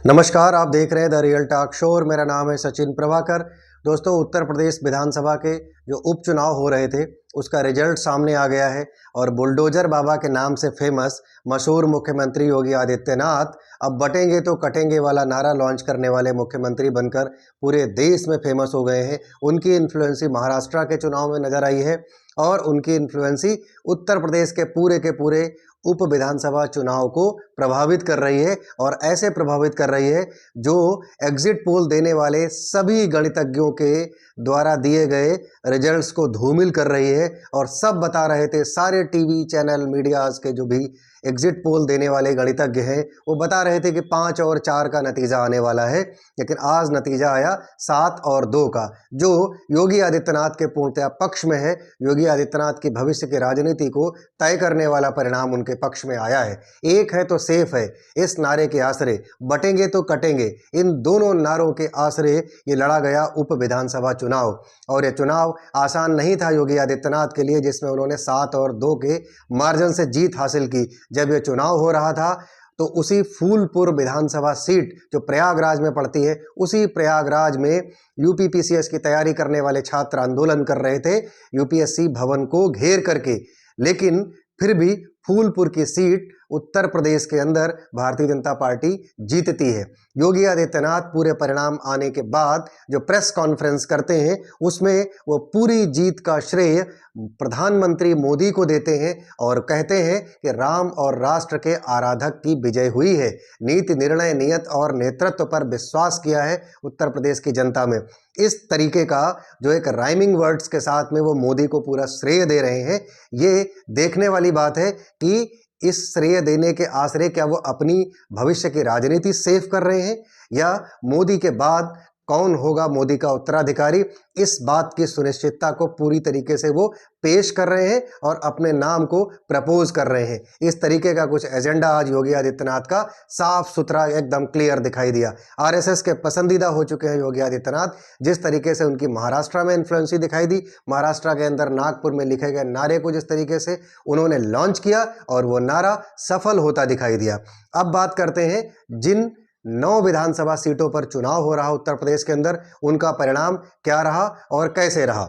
नमस्कार, आप देख रहे हैं द रियल टॉक शो और मेरा नाम है सचिन प्रभाकर। दोस्तों, उत्तर प्रदेश विधानसभा के जो उपचुनाव हो रहे थे उसका रिजल्ट सामने आ गया है और बुलडोजर बाबा के नाम से फेमस मशहूर मुख्यमंत्री योगी आदित्यनाथ अब बटेंगे तो कटेंगे वाला नारा लॉन्च करने वाले मुख्यमंत्री बनकर पूरे देश में फेमस हो गए हैं। उनकी इन्फ्लुएंसी महाराष्ट्र के चुनाव में नजर आई है और उनकी इन्फ्लुएंसी उत्तर प्रदेश के पूरे उप विधानसभा चुनाव को प्रभावित कर रही है और ऐसे प्रभावित कर रही है जो एग्जिट पोल देने वाले सभी गणितज्ञों के द्वारा दिए गए रिजल्ट्स को धूमिल कर रही है। और सब बता रहे थे, सारे टीवी चैनल मीडियाज के जो भी एग्जिट पोल देने वाले गणितज्ञ हैं वो बता रहे थे कि 5 और 4 का नतीजा आने वाला है, लेकिन आज नतीजा आया 7 और 2 का, जो योगी आदित्यनाथ के पूर्णतया पक्ष में है। योगी आदित्यनाथ की भविष्य की राजनीति को तय करने वाला परिणाम उनके पक्ष में आया है। एक है तो सेफ है, इस नारे के आसरे बटेंगे तो कटेंगे, इन दोनों नारों के आसरे ये लड़ा गया उप विधानसभा चुनाव। और ये चुनाव आसान नहीं था योगी आदित्यनाथ के लिए, जिसमें उन्होंने 7 और 2 के मार्जिन से जीत हासिल की। जब ये चुनाव हो रहा था तो उसी फूलपुर विधानसभा सीट जो प्रयागराज में पड़ती है, उसी प्रयागराज में यूपीपीसीएस की तैयारी करने वाले छात्र आंदोलन कर रहे थे यूपीएससी भवन को घेर करके। लेकिन फिर भी फूलपुर की सीट उत्तर प्रदेश के अंदर भारतीय जनता पार्टी जीतती है। योगी आदित्यनाथ पूरे परिणाम आने के बाद जो प्रेस कॉन्फ्रेंस करते हैं उसमें वो पूरी जीत का श्रेय प्रधानमंत्री मोदी को देते हैं और कहते हैं कि राम और राष्ट्र के आराधक की विजय हुई है। नीति, निर्णय, नियत और नेतृत्व पर विश्वास किया है उत्तर प्रदेश की जनता में। इस तरीके का जो एक राइमिंग वर्ड्स के साथ में वो मोदी को पूरा श्रेय दे रहे हैं। ये देखने वाली बात है कि इस श्रेय देने के आसरे क्या वो अपनी भविष्य की राजनीति सेफ कर रहे हैं या मोदी के बाद कौन होगा मोदी का उत्तराधिकारी, इस बात की सुनिश्चितता को पूरी तरीके से वो पेश कर रहे हैं और अपने नाम को प्रपोज कर रहे हैं। इस तरीके का कुछ एजेंडा आज योगी आदित्यनाथ का साफ सुथरा एकदम क्लियर दिखाई दिया। आरएसएस के पसंदीदा हो चुके हैं योगी आदित्यनाथ। जिस तरीके से उनकी महाराष्ट्र में इन्फ्लुएंसी दिखाई दी, महाराष्ट्र के अंदर नागपुर में लिखे गए नारे को जिस तरीके से उन्होंने लॉन्च किया और वो नारा सफल होता दिखाई दिया। अब बात करते हैं जिन 9 विधानसभा सीटों पर चुनाव हो रहा उत्तर प्रदेश के अंदर, उनका परिणाम क्या रहा और कैसे रहा।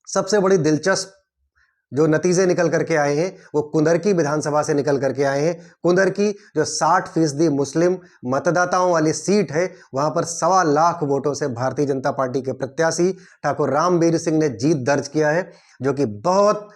सबसे बड़ी दिलचस्प जो नतीजे निकल करके आए हैं वो कुंदरकी विधानसभा से निकल करके आए हैं। कुंदरकी जो 60% मुस्लिम मतदाताओं वाली सीट है, वहां पर 1.25 लाख वोटों से भारतीय जनता पार्टी के प्रत्याशी ठाकुर रामवीर सिंह ने जीत दर्ज किया है, जो कि बहुत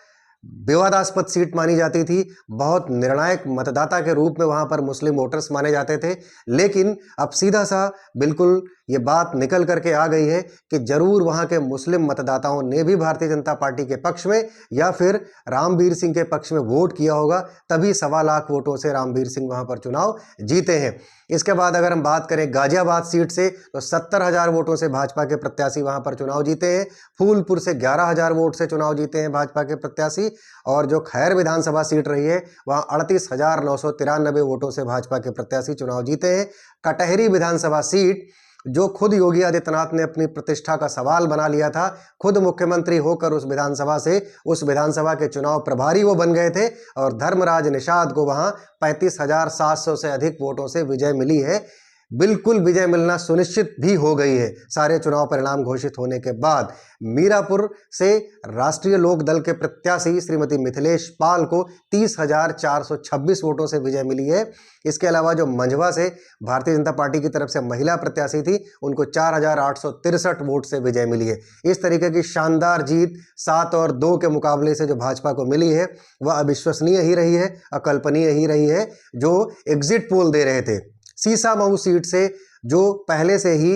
विवादास्पद सीट मानी जाती थी। बहुत निर्णायक मतदाता के रूप में वहां पर मुस्लिम वोटर्स माने जाते थे। लेकिन अब सीधा सा बिल्कुल ये बात निकल करके आ गई है कि जरूर वहां के मुस्लिम मतदाताओं ने भी भारतीय जनता पार्टी के पक्ष में या फिर रामवीर सिंह के पक्ष में वोट किया होगा, तभी 1.25 लाख वोटों से रामवीर सिंह वहां पर चुनाव जीते हैं। इसके बाद अगर हम बात करें गाजियाबाद सीट से, तो 70,000 वोटों से भाजपा के प्रत्याशी वहां पर चुनाव जीते हैं। फूलपुर से 11,000 वोट से चुनाव जीते हैं भाजपा के प्रत्याशी। और जो खैर विधानसभा सीट रही है वहां 38,993 वोटों से भाजपा के प्रत्याशी चुनाव जीते हैं। कटहरी विधानसभा सीट जो खुद योगी आदित्यनाथ ने अपनी प्रतिष्ठा का सवाल बना लिया था, खुद मुख्यमंत्री होकर उस विधानसभा के चुनाव प्रभारी वो बन गए थे और धर्मराज निषाद को वहां 35,700 से अधिक वोटों से विजय मिली है। बिल्कुल विजय मिलना सुनिश्चित भी हो गई है सारे चुनाव परिणाम घोषित होने के बाद। मीरापुर से राष्ट्रीय लोक दल के प्रत्याशी श्रीमती मिथिलेश पाल को 30,426 वोटों से विजय मिली है। इसके अलावा जो मंझवा से भारतीय जनता पार्टी की तरफ से महिला प्रत्याशी थी, उनको 4,863 वोट से विजय मिली है। इस तरीके की शानदार जीत 7 और 2 के मुकाबले से जो भाजपा को मिली है वह अविश्वसनीय ही रही है, अकल्पनीय ही रही है। जो एग्जिट पोल दे रहे थे सीसामऊ सीट से, जो पहले से ही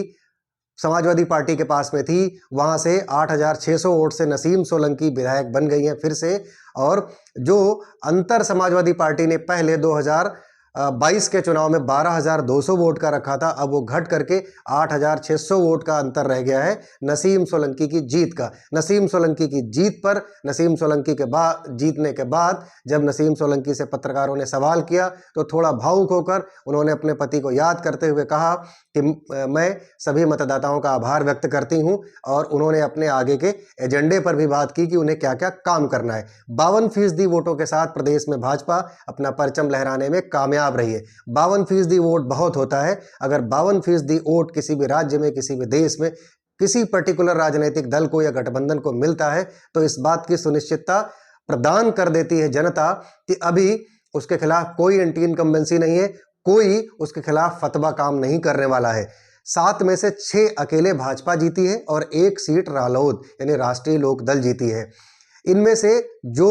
समाजवादी पार्टी के पास में थी, वहां से 8,600 वोट से नसीम सोलंकी विधायक बन गई हैं फिर से। और जो अंतर समाजवादी पार्टी ने पहले 2022 के चुनाव में 12,200 वोट का रखा था, अब वो घट करके 8,600 वोट का अंतर रह गया है नसीम सोलंकी की जीत का। नसीम सोलंकी की जीत पर नसीम सोलंकी के बाद जीतने के बाद जब नसीम सोलंकी से पत्रकारों ने सवाल किया तो थोड़ा भावुक होकर उन्होंने अपने पति को याद करते हुए कहा कि मैं सभी मतदाताओं का आभार व्यक्त करती हूं, और उन्होंने अपने आगे के एजेंडे पर भी बात की कि उन्हें क्या क्या काम करना है। 52% वोटों के साथ प्रदेश में भाजपा अपना परचम लहराने में कामयाब कामयाब रही है। 52% वोट बहुत होता है। अगर 52% वोट किसी भी राज्य में, किसी भी देश में, किसी पर्टिकुलर राजनीतिक दल को या गठबंधन को मिलता है तो इस बात की सुनिश्चितता प्रदान कर देती है जनता कि अभी उसके खिलाफ कोई एंटी इनकम्बेंसी नहीं है, कोई उसके खिलाफ फतवा काम नहीं करने वाला है। 7 में से 6 अकेले भाजपा जीती है और 1 सीट रालोद यानी राष्ट्रीय लोक दल जीती है। इनमें से जो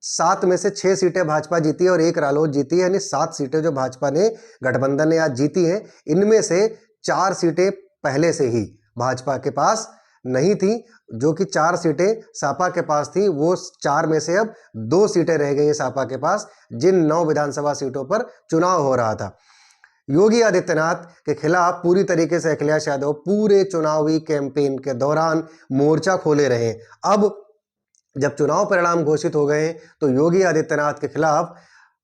7 में से 6 सीटें भाजपा जीती है और 1 रालोद जीती है, यानी 7 सीटें जो भाजपा ने गठबंधन ने आज जीती हैं, इनमें से 4 सीटें पहले से ही भाजपा के पास नहीं थी। जो कि 4 सीटें सपा के पास थी, वो 4 में से अब 2 सीटें रह गई हैं सपा के पास, जिन 9 विधानसभा सीटों पर चुनाव हो रहा था। योगी आदित्यनाथ के खिलाफ पूरी तरीके से अखिलेश यादव पूरे चुनावी कैंपेन के दौरान मोर्चा खोले रहे। अब जब चुनाव परिणाम घोषित हो गए तो योगी आदित्यनाथ के खिलाफ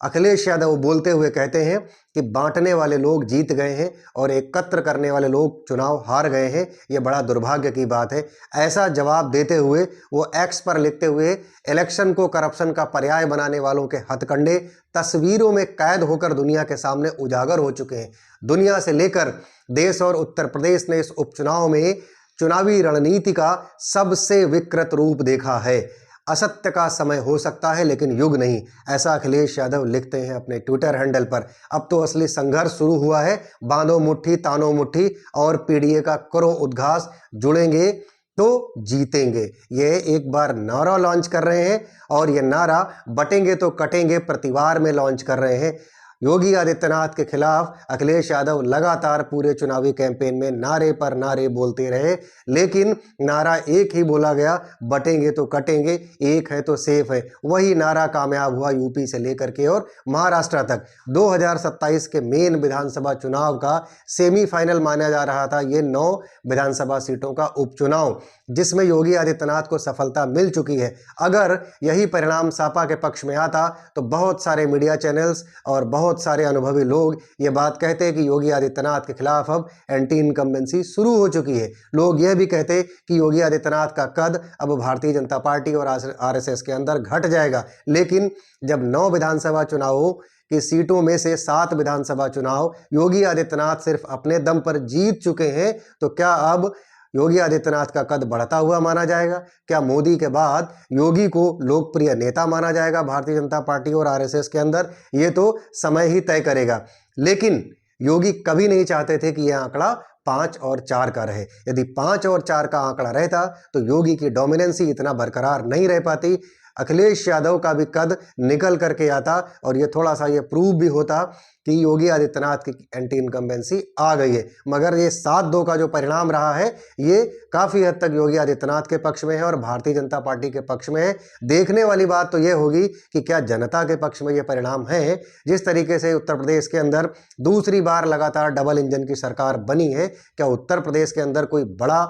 अखिलेश यादव बोलते हुए कहते हैं कि बांटने वाले लोग जीत गए हैं और एकत्र करने वाले लोग चुनाव हार गए हैं। ये बड़ा दुर्भाग्य की बात है। ऐसा जवाब देते हुए वो एक्स पर लिखते हुए इलेक्शन को करप्शन का पर्याय बनाने वालों के हथकंडे तस्वीरों में कैद होकर दुनिया के सामने उजागर हो चुके हैं। दुनिया से लेकर देश और उत्तर प्रदेश ने इस उपचुनाव में चुनावी रणनीति का सबसे विकृत रूप देखा है। असत्य का समय हो सकता है लेकिन युग नहीं, ऐसा अखिलेश यादव लिखते हैं अपने ट्विटर हैंडल पर। अब तो असली संघर्ष शुरू हुआ है। बांधो मुट्ठी, तानो मुट्ठी और पीडीए का करो उद्घास, जुड़ेंगे तो जीतेंगे। ये एक बार नारा लॉन्च कर रहे हैं और ये नारा बटेंगे तो कटेंगे प्रतिवार में लॉन्च कर रहे हैं। योगी आदित्यनाथ के खिलाफ अखिलेश यादव लगातार पूरे चुनावी कैंपेन में नारे पर नारे बोलते रहे, लेकिन नारा एक ही बोला गया, बटेंगे तो कटेंगे, एक है तो सेफ है। वही नारा कामयाब हुआ यूपी से लेकर के और महाराष्ट्र तक। 2027 के मेन विधानसभा चुनाव का सेमीफाइनल माना जा रहा था ये 9 विधानसभा सीटों का उपचुनाव, जिसमें योगी आदित्यनाथ को सफलता मिल चुकी है। अगर यही परिणाम सपा के पक्ष में आता तो बहुत सारे मीडिया चैनल्स और बहुत सारे अनुभवी लोग ये बात कहते हैं कि योगी आदित्यनाथ के खिलाफ अब एंटी इनकम्बेंसी शुरू हो चुकी है। लोग यह भी कहते कि योगी आदित्यनाथ का कद अब भारतीय जनता पार्टी और आरएसएस के अंदर घट जाएगा। लेकिन जब 9 विधानसभा चुनावों की सीटों में से 7 विधानसभा चुनाव योगी आदित्यनाथ सिर्फ अपने दम पर जीत चुके हैं, तो क्या अब योगी आदित्यनाथ का कद बढ़ता हुआ माना जाएगा? क्या मोदी के बाद योगी को लोकप्रिय नेता माना जाएगा भारतीय जनता पार्टी और आरएसएस के अंदर? ये तो समय ही तय करेगा। लेकिन योगी कभी नहीं चाहते थे कि यह आंकड़ा 5 और 4 का रहे। यदि 5 और 4 का आंकड़ा रहता तो योगी की डोमिनेंसी इतना बरकरार नहीं रह पाती। अखिलेश यादव का भी कद निकल करके आता और ये थोड़ा सा ये प्रूव भी होता कि योगी आदित्यनाथ की एंटी इनकम्बेंसी आ गई है। मगर ये 7-2 का जो परिणाम रहा है ये काफ़ी हद तक योगी आदित्यनाथ के पक्ष में है और भारतीय जनता पार्टी के पक्ष में है। देखने वाली बात तो ये होगी कि क्या जनता के पक्ष में ये परिणाम है। जिस तरीके से उत्तर प्रदेश के अंदर दूसरी बार लगातार डबल इंजन की सरकार बनी है, क्या उत्तर प्रदेश के अंदर कोई बड़ा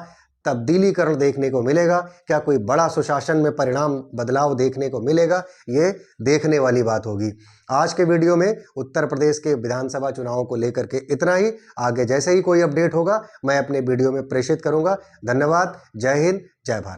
तब्दीलीकरण देखने को मिलेगा? क्या कोई बड़ा सुशासन में परिणाम बदलाव देखने को मिलेगा? ये देखने वाली बात होगी। आज के वीडियो में उत्तर प्रदेश के विधानसभा चुनावों को लेकर के इतना ही। आगे जैसे ही कोई अपडेट होगा मैं अपने वीडियो में प्रेषित करूंगा। धन्यवाद। जय हिंद, जय भारत।